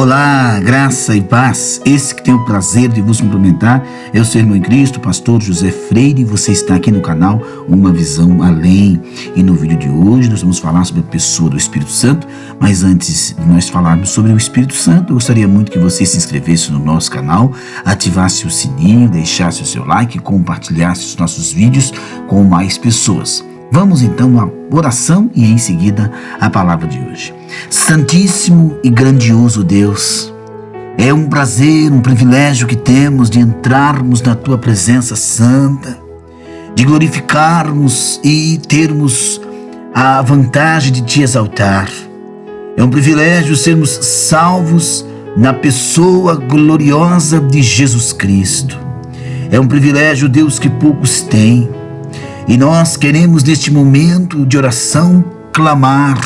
Olá, graça e paz. Esse que tem o prazer de vos cumprimentar é o seu irmão em Cristo, pastor José Freire, e você está aqui no canal Uma Visão Além. E no vídeo de hoje nós vamos falar sobre a pessoa do Espírito Santo, mas antes de nós falarmos sobre o Espírito Santo, eu gostaria muito que você se inscrevesse no nosso canal, ativasse o sininho, deixasse o seu like e compartilhasse os nossos vídeos com mais pessoas. Vamos então à oração e em seguida à palavra de hoje. Santíssimo e grandioso Deus, é um prazer, um privilégio que temos de entrarmos na Tua presença santa, de glorificarmos e termos a vantagem de Te exaltar. É um privilégio sermos salvos na pessoa gloriosa de Jesus Cristo. É um privilégio, Deus, que poucos têm. E nós queremos neste momento de oração clamar,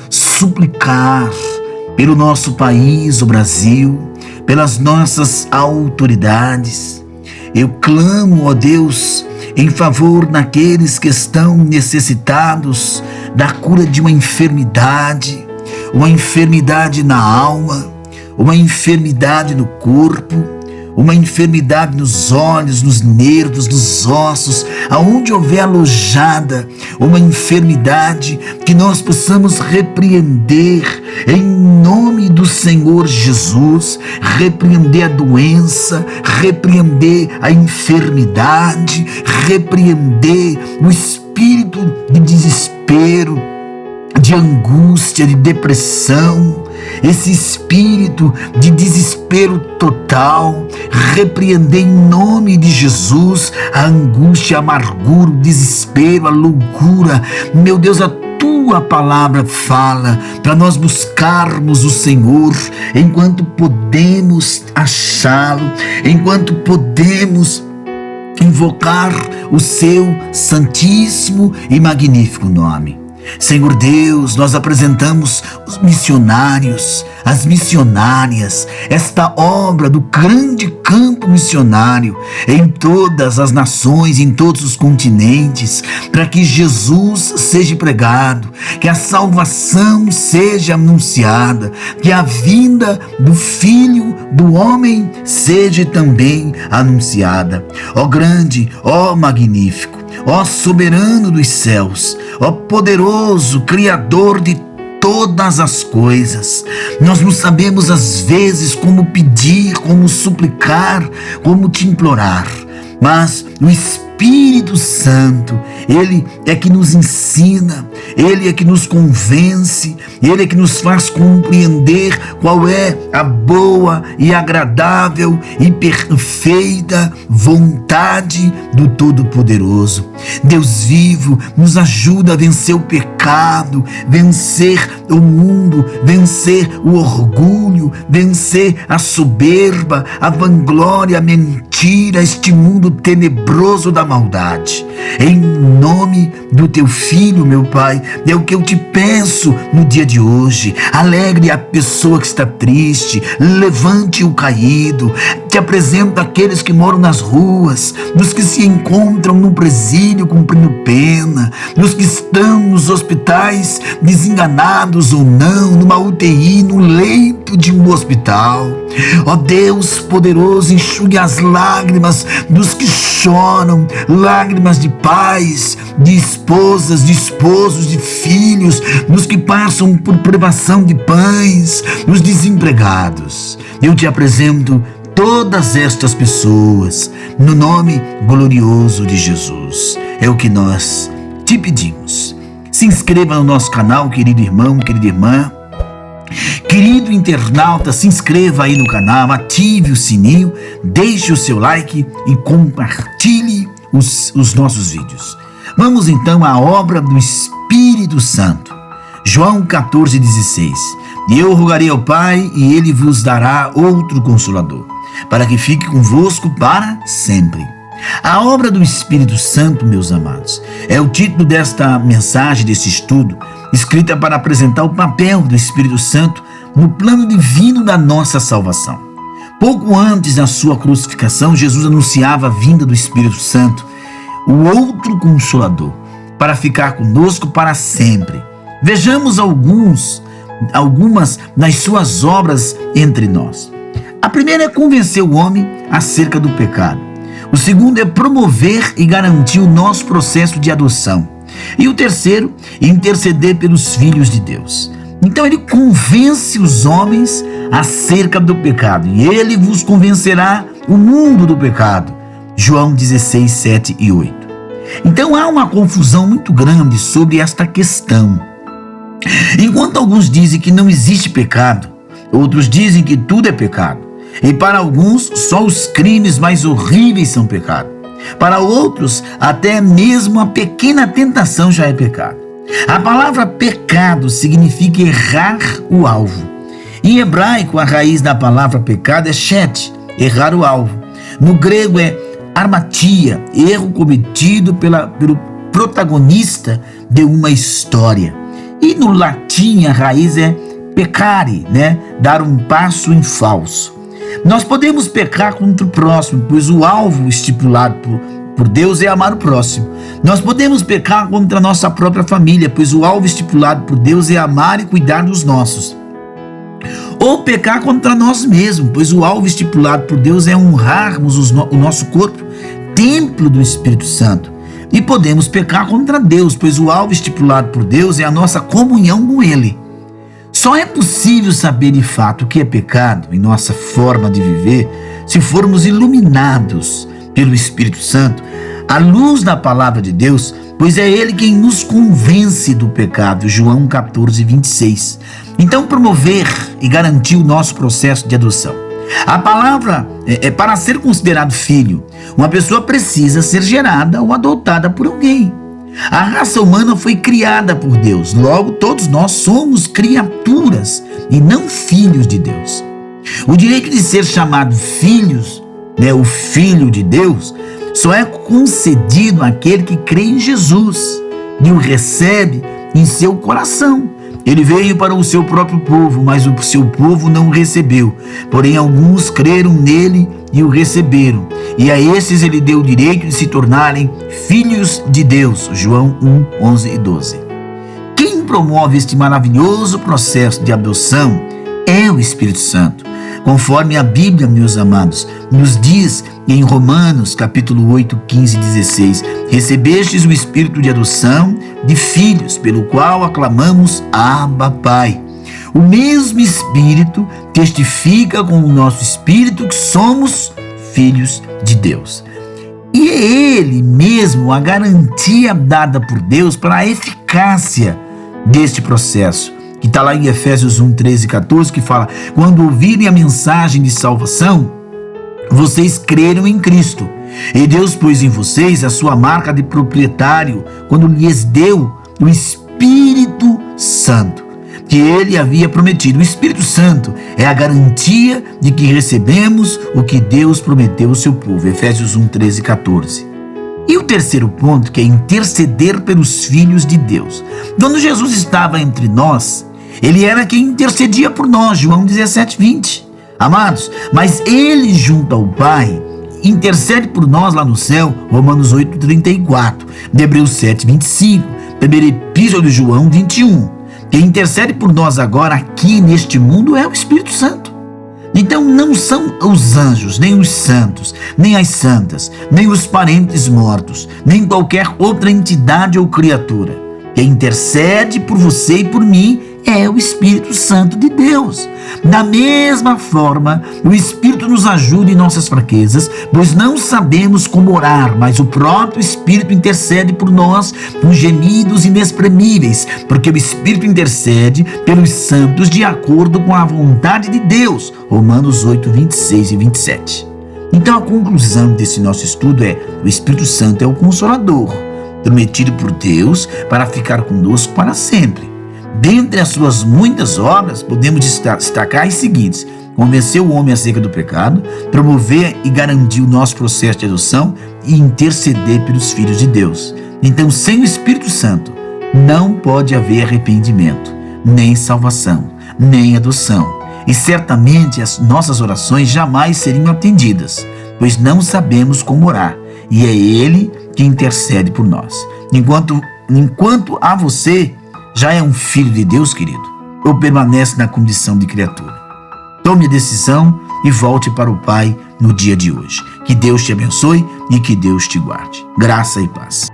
suplicar pelo nosso país, o Brasil, pelas nossas autoridades. Eu clamo, ó Deus, em favor daqueles que estão necessitados da cura de uma enfermidade na alma, uma enfermidade no corpo, uma enfermidade nos olhos, nos nervos, nos ossos, aonde houver alojada uma enfermidade, que nós possamos repreender em nome do Senhor Jesus, repreender a doença, repreender a enfermidade, repreender o espírito de desespero, de angústia, de depressão, esse espírito de desespero total, repreender em nome de Jesus a angústia, a amargura, o desespero, a loucura. Meu Deus, a Tua palavra fala para nós buscarmos o Senhor enquanto podemos achá-lo, enquanto podemos invocar o Seu santíssimo e magnífico nome. Senhor Deus, nós apresentamos os missionários, as missionárias, esta obra do grande campo missionário em todas as nações, em todos os continentes, para que Jesus seja pregado, que a salvação seja anunciada, que a vinda do Filho do Homem seja também anunciada. Ó grande, ó magnífico, ó soberano dos céus, ó poderoso Criador de todas as coisas, nós não sabemos às vezes como pedir, como suplicar, como te implorar, mas o Espírito Santo, Ele é que nos ensina, Ele é que nos convence, Ele é que nos faz compreender qual é a boa e agradável e perfeita vontade do Todo-Poderoso. Deus vivo, nos ajuda a vencer o pecado, vencer o mundo, vencer o orgulho, vencer a soberba, a vanglória, a mentira, este mundo tenebroso da maldade. Em nome do Teu Filho, meu Pai, é o que eu te peço no dia de hoje. Alegre a pessoa que está triste, levante o caído, te apresento aqueles que moram nas ruas, dos que se encontram no presídio cumprindo pena, dos que estão nos hospitais desenganados ou não, numa UTI, no leito de um hospital. Ó Deus poderoso, enxugue as lágrimas dos que choram, lágrimas de pais, de esposas, de esposos, de filhos, dos que passam por privação de pães, os desempregados. Eu te apresento todas estas pessoas no nome glorioso de Jesus. É o que nós te pedimos. Se inscreva no nosso canal, querido irmão, querida irmã. Querido internauta, se inscreva aí no canal, ative o sininho, deixe o seu like e compartilhe os nossos vídeos. Vamos então à obra do Espírito Santo. João 14,16. E eu rogarei ao Pai, e Ele vos dará outro Consolador, para que fique convosco para sempre. A obra do Espírito Santo, meus amados, é o título desta mensagem, desse estudo, escrita para apresentar o papel do Espírito Santo no plano divino da nossa salvação. Pouco antes da sua crucificação, Jesus anunciava a vinda do Espírito Santo, o outro Consolador, para ficar conosco para sempre. Vejamos alguns algumas das suas obras entre nós. A primeira é convencer o homem acerca do pecado. O segundo é promover e garantir o nosso processo de adoção. E o terceiro, interceder pelos filhos de Deus. Então ele convence os homens acerca do pecado. E ele vos convencerá o mundo do pecado. João 16, 7 e 8. Então há uma confusão muito grande sobre esta questão. Enquanto alguns dizem que não existe pecado, outros dizem que tudo é pecado. E para alguns, só os crimes mais horríveis são pecado. Para outros, até mesmo a pequena tentação já é pecado. A palavra pecado significa errar o alvo. Em hebraico, a raiz da palavra pecado é shet, errar o alvo. No grego é armatia, erro cometido pelo protagonista de uma história. E no latim, a raiz é peccare, dar um passo em falso. Nós podemos pecar contra o próximo, pois o alvo estipulado por Deus é amar o próximo. Nós podemos pecar contra a nossa própria família, pois o alvo estipulado por Deus é amar e cuidar dos nossos. Ou pecar contra nós mesmos, pois o alvo estipulado por Deus é honrarmos o nosso corpo, templo do Espírito Santo. E podemos pecar contra Deus, pois o alvo estipulado por Deus é a nossa comunhão com Ele. Só é possível saber de fato o que é pecado em nossa forma de viver se formos iluminados pelo Espírito Santo, à luz da palavra de Deus, pois é Ele quem nos convence do pecado. João 14, 26. Então, promover e garantir o nosso processo de adoção. A palavra é para ser considerado filho. Uma pessoa precisa ser gerada ou adotada por alguém. A raça humana foi criada por Deus. Logo, todos nós somos criaturas e não filhos de Deus. O direito de ser chamado filhos, o filho de Deus, só é concedido àquele que crê em Jesus e o recebe em seu coração. Ele veio para o seu próprio povo, mas o seu povo não o recebeu. Porém, alguns creram nele e o receberam. E a esses ele deu o direito de se tornarem filhos de Deus. João 1, 11 e 12. Quem promove este maravilhoso processo de adoção é o Espírito Santo. Conforme a Bíblia, meus amados, nos diz em Romanos, capítulo 8, 15 e 16, recebestes o Espírito de adoção de filhos, pelo qual aclamamos Abba, Pai. O mesmo Espírito testifica com o nosso Espírito que somos filhos de Deus. E é Ele mesmo a garantia dada por Deus para a eficácia deste processo, que está lá em Efésios 1, 13 e 14, que fala: quando ouvirem a mensagem de salvação, vocês creram em Cristo, e Deus pôs em vocês a sua marca de proprietário, quando lhes deu o Espírito Santo, que Ele havia prometido. O Espírito Santo é a garantia de que recebemos o que Deus prometeu ao seu povo. Efésios 1, 13 e 14. E o terceiro ponto, que é interceder pelos filhos de Deus. Quando Jesus estava entre nós, Ele era quem intercedia por nós. João 17, 20. Amados, mas Ele junto ao Pai intercede por nós lá no céu. Romanos 8, 34. Hebreus 7, 25. Primeira epístola de João 21. Quem intercede por nós agora aqui neste mundo é o Espírito Santo. Então não são os anjos, nem os santos, nem as santas, nem os parentes mortos, nem qualquer outra entidade ou criatura. Quem intercede por você e por mim é o Espírito Santo de Deus. Da mesma forma, o Espírito nos ajuda em nossas fraquezas, pois não sabemos como orar, mas o próprio Espírito intercede por nós com gemidos inexprimíveis, porque o Espírito intercede pelos santos de acordo com a vontade de Deus. Romanos 8, 26 e 27. Então a conclusão desse nosso estudo é: o Espírito Santo é o Consolador, prometido por Deus para ficar conosco para sempre. Dentre as suas muitas obras, podemos destacar as seguintes: convencer o homem acerca do pecado, promover e garantir o nosso processo de adoção e interceder pelos filhos de Deus. Então, sem o Espírito Santo, não pode haver arrependimento, nem salvação, nem adoção. E certamente as nossas orações jamais seriam atendidas, pois não sabemos como orar, e é Ele que intercede por nós. Enquanto a você já é um filho de Deus, querido, ou permanece na condição de criatura? Tome a decisão e volte para o Pai no dia de hoje. Que Deus te abençoe e que Deus te guarde. Graça e paz.